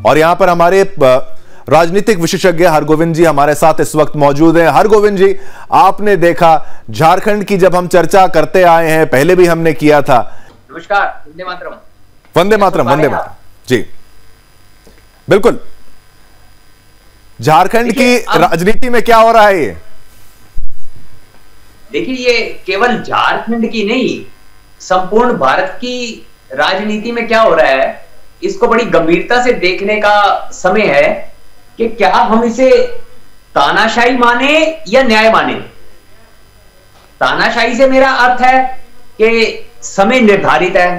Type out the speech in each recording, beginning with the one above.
और यहां पर हमारे राजनीतिक विशेषज्ञ हरगोविंद जी हमारे साथ इस वक्त मौजूद हैं। हरगोविंद जी, आपने देखा झारखंड की जब हम चर्चा करते आए हैं, पहले भी हमने किया था। नमस्कार, वंदे मातरम। वंदे मातरम, वंदे मातरम जी, बिल्कुल। झारखंड की राजनीति में क्या हो रहा है ये? देखिए, ये केवल झारखंड की नहीं, संपूर्ण भारत की राजनीति में क्या हो रहा है, इसको बड़ी गंभीरता से देखने का समय है कि क्या हम इसे तानाशाही माने या न्याय माने। तानाशाही से मेरा अर्थ है कि समय निर्धारित है,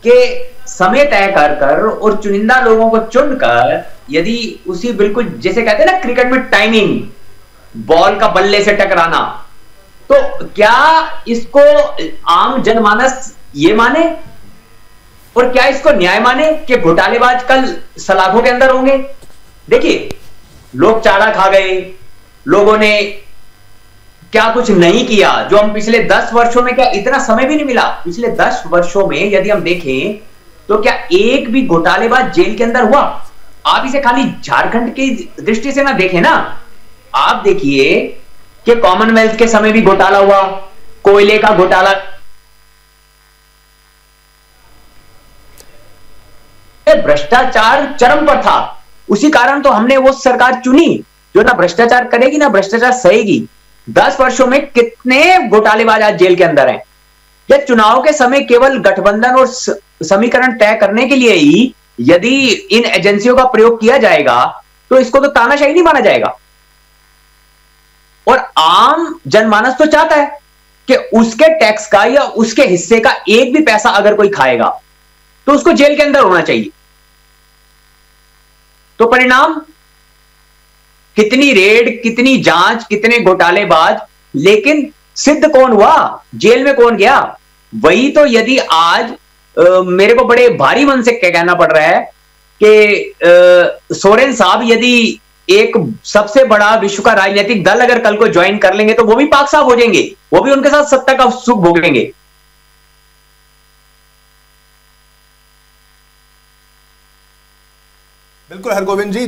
कि समय तय कर और चुनिंदा लोगों को चुनकर यदि उसी बिल्कुल जैसे कहते हैं ना क्रिकेट में टाइमिंग, बॉल का बल्ले से टकराना, तो क्या इसको आम जनमानस ये माने और क्या इसको न्याय माने कि घोटालेबाज कल सलाखों के अंदर होंगे? देखिए, लोग चारा खा गए, लोगों ने क्या कुछ नहीं किया जो हम पिछले 10 वर्षों में, क्या इतना समय भी नहीं मिला पिछले 10 वर्षों में यदि हम देखें तो क्या एक भी घोटालेबाज जेल के अंदर हुआ? आप इसे खाली झारखंड की दृष्टि से ना देखें ना, आप देखिए कि कॉमनवेल्थ के समय भी घोटाला हुआ, कोयले का घोटाला, भ्रष्टाचार चरम पर था। उसी कारण तो हमने वो सरकार चुनी जो ना भ्रष्टाचार करेगी ना भ्रष्टाचार सहेगी। 10 वर्षों में कितने घोटालेबाज आज जेल के अंदर हैं? या चुनाव के समय केवल गठबंधन और समीकरण तय करने के लिए ही यदि इन एजेंसियों का प्रयोग किया जाएगा तो इसको तो तानाशाही नहीं माना जाएगा। और आम जनमानस तो चाहता है कि उसके टैक्स का या उसके हिस्से का एक भी पैसा अगर कोई खाएगा तो उसको जेल के अंदर होना चाहिए। तो परिणाम, कितनी रेड, कितनी जांच, कितने घोटालेबाज, लेकिन सिद्ध कौन हुआ? जेल में कौन गया? वही तो यदि आज मेरे को बड़े भारी मन से कहना पड़ रहा है कि सोरेन साहब यदि एक सबसे बड़ा विश्व का राजनीतिक दल अगर कल को ज्वाइन कर लेंगे तो वो भी पाक साहब हो जाएंगे, वो भी उनके साथ सत्ता का सुख भोगेंगे। बिल्कुल हरगोविंद जी,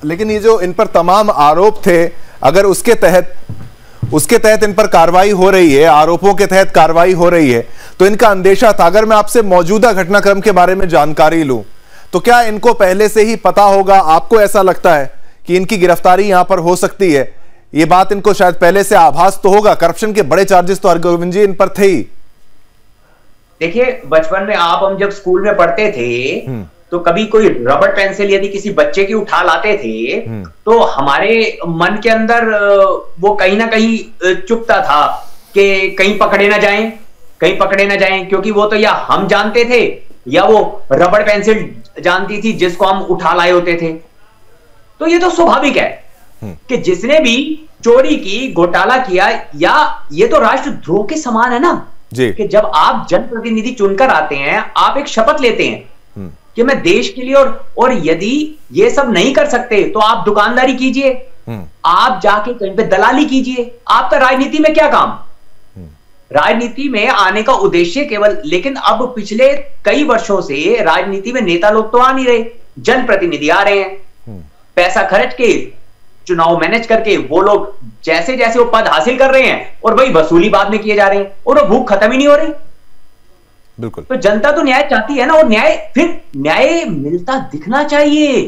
लेकिन ये जो इन पर तमाम आरोप थे, अगर उसके तहत इन पर कार्रवाई हो रही है, आरोपों के तहत कार्रवाई हो रही है, तो इनका अंदेशा था। अगर मैं आपसे मौजूदा घटनाक्रम के बारे में जानकारी लूं तो क्या इनको पहले से ही पता होगा? आपको ऐसा लगता है कि इनकी गिरफ्तारी यहां पर हो सकती है? ये बात इनको शायद पहले से आभास तो होगा। करप्शन के बड़े चार्जेस तो हरगोविंद जी इन पर थे ही। देखिए, बचपन में हम जब स्कूल में पढ़ते थे तो कभी कोई रबड़ पेंसिल यदि किसी बच्चे की उठा लाते थे तो हमारे मन के अंदर वो कहीं ना कहीं चुभता था कि कहीं पकड़े ना जाएं, कहीं पकड़े ना जाएं, क्योंकि वो तो या हम जानते थे या वो रबड़ पेंसिल जानती थी जिसको हम उठा लाए होते थे। तो ये तो स्वाभाविक है कि जिसने भी चोरी की, घोटाला किया, या ये तो राष्ट्रद्रोह के समान है ना जी। कि जब आप जनप्रतिनिधि चुनकर आते हैं, आप एक शपथ लेते हैं कि मैं देश के लिए, और यदि ये सब नहीं कर सकते तो आप दुकानदारी कीजिए, आप जाके कहीं पे दलाली कीजिए। आपका राजनीति में क्या काम? राजनीति में आने का उद्देश्य केवल, लेकिन अब पिछले कई वर्षों से राजनीति में नेता लोग तो आ नहीं रहे, जनप्रतिनिधि आ रहे हैं, पैसा खर्च के, चुनाव मैनेज करके वो लोग जैसे जैसे वो पद हासिल कर रहे हैं और वही वसूली बाद में किए जा रहे हैं और वो भूख खत्म ही नहीं हो रही। बिल्कुल। तो जनता तो न्याय चाहती है ना, और न्याय मिलता दिखना चाहिए।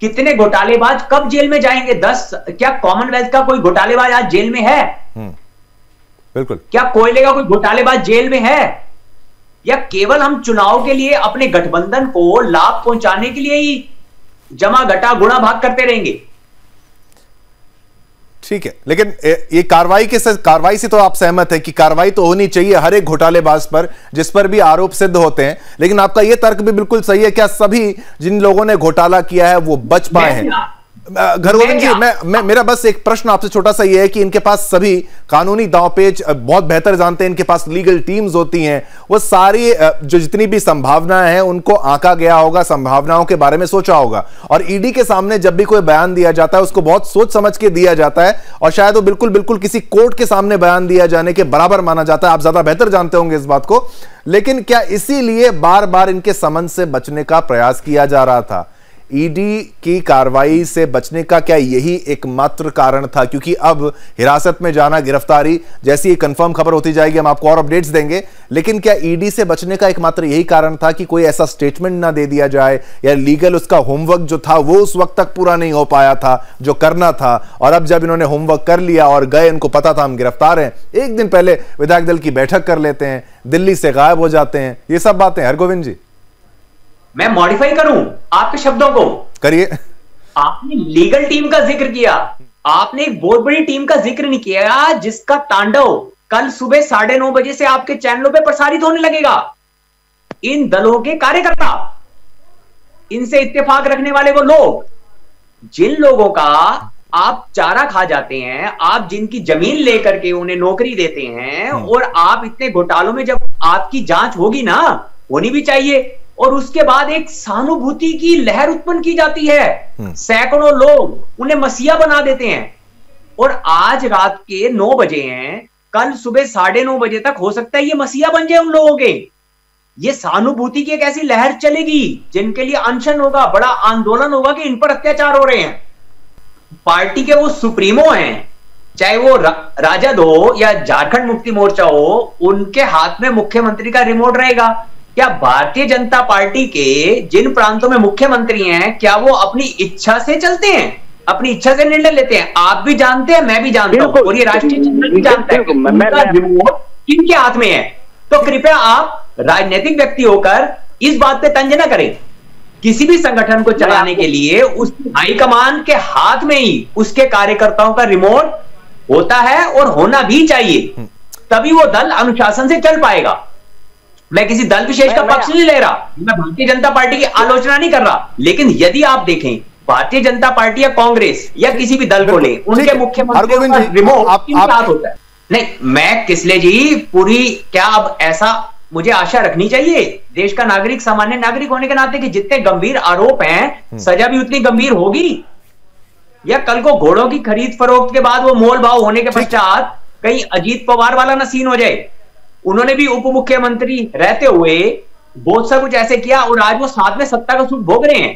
कितने घोटालेबाज कब जेल में जाएंगे? 10? क्या कॉमनवेल्थ का कोई घोटालेबाज आज जेल में है? बिल्कुल। क्या कोयले का कोई घोटालेबाज जेल में है? या केवल हम चुनाव के लिए अपने गठबंधन को लाभ पहुंचाने के लिए ही जमा घटा गुणा भाग करते रहेंगे? ठीक है, लेकिन ये कार्रवाई से तो आप सहमत है कि कार्रवाई तो होनी चाहिए हर एक घोटालेबाज पर जिस पर भी आरोप सिद्ध होते हैं, लेकिन आपका ये तर्क भी बिल्कुल सही है, क्या सभी जिन लोगों ने घोटाला किया है वो बच पाए हैं? घरगोविंद जी, मेरा बस एक प्रश्न आपसे छोटा सा ये है कि इनके पास सभी कानूनी दांवपेच बहुत बेहतर जानते हैं, इनके पास लीगल टीम्स होती हैं, वो सारी जो जितनी भी संभावनाएं हैं उनको आंका गया होगा, संभावनाओं के बारे में सोचा होगा, और ईडी के सामने जब भी कोई बयान दिया जाता है उसको बहुत सोच समझ के दिया जाता है, और शायद वो बिल्कुल किसी कोर्ट के सामने बयान दिया जाने के बराबर माना जाता है। आप ज्यादा बेहतर जानते होंगे इस बात को, लेकिन क्या इसीलिए बार बार इनके समन से बचने का प्रयास किया जा रहा था? ईडी की कार्रवाई से बचने का क्या यही एकमात्र कारण था? क्योंकि अब हिरासत में जाना, गिरफ्तारी जैसी ही कंफर्म खबर होती जाएगी हम आपको और अपडेट्स देंगे, लेकिन क्या ईडी से बचने का एकमात्र यही कारण था कि कोई ऐसा स्टेटमेंट ना दे दिया जाए, या लीगल उसका होमवर्क जो था वो उस वक्त तक पूरा नहीं हो पाया था जो करना था, और अब जब इन्होंने होमवर्क कर लिया और गए, इनको पता था हम गिरफ्तार हैं, एक दिन पहले विधायक दल की बैठक कर लेते हैं, दिल्ली से गायब हो जाते हैं, ये सब बातें? हरगोविंद जी, मैं मॉडिफाई करूं आपके शब्दों को? करिए। आपने लीगल टीम का जिक्र किया, आपने एक बहुत बड़ी टीम का जिक्र नहीं किया जिसका तांडव कल सुबह 9:30 बजे से आपके चैनलों पे प्रसारित होने लगेगा। इन दलों के कार्यकर्ता, इनसे इत्तेफाक रखने वाले वो लोग, जिन लोगों का आप चारा खा जाते हैं, आप जिनकी जमीन लेकर के उन्हें नौकरी देते हैं, और आप इतने घोटालों में जब आपकी जांच होगी ना, होनी भी चाहिए, और उसके बाद एक सहानुभूति की लहर उत्पन्न की जाती है, सैकड़ों लोग उन्हें मसीहा बना देते हैं, और आज रात के 9 बजे हैं, कल सुबह 9:30 बजे तक हो सकता है ये मसीहा बन जाए उन लोगों के। ये सहानुभूति की एक ऐसी लहर चलेगी जिनके लिए अनशन होगा, बड़ा आंदोलन होगा कि इन पर अत्याचार हो रहे हैं। पार्टी के वो सुप्रीमो हैं, चाहे वो राजद हो या झारखंड मुक्ति मोर्चा हो, उनके हाथ में मुख्यमंत्री का रिमोट रहेगा। क्या भारतीय जनता पार्टी के जिन प्रांतों में मुख्यमंत्री हैं, क्या वो अपनी इच्छा से चलते हैं, अपनी इच्छा से निर्णय लेते हैं? आप भी जानते हैं, मैं भी जानता हूं, और ये राष्ट्रीय चैनल भी जानता है कि रिमोट किनके हाथ में है। तो कृपया आप राजनीतिक व्यक्ति होकर इस बात पे तंज न करें। किसी भी संगठन को चलाने के लिए उस हाईकमान के हाथ में ही उसके कार्यकर्ताओं का रिमोट होता है, और होना भी चाहिए, तभी वो दल अनुशासन से चल पाएगा। मैं किसी दल विशेष का पक्ष नहीं ले रहा, मैं भारतीय जनता पार्टी की आलोचना नहीं कर रहा, लेकिन यदि आप देखें भारतीय जनता पार्टी या कांग्रेस या किसी भी दल को ले, उनके मुख्यमंत्री का रिमोट किसके हाथ होता है? नहीं, मैं किसले जी पूरी, क्या अब ऐसा मुझे आशा रखनी चाहिए देश का नागरिक, सामान्य नागरिक होने के नाते, कि जितने गंभीर आरोप हैं सजा भी उतनी गंभीर होगी? या कल को घोड़ों की खरीद फरोख्त के बाद वो मोल भाव होने के पश्चात कहीं अजीत पवार वाला न सीन हो जाए? उन्होंने भी उप मुख्यमंत्री रहते हुए बहुत सा कुछ ऐसे किया, और आज वो साथ में सत्ता का सुख भोग रहे हैं।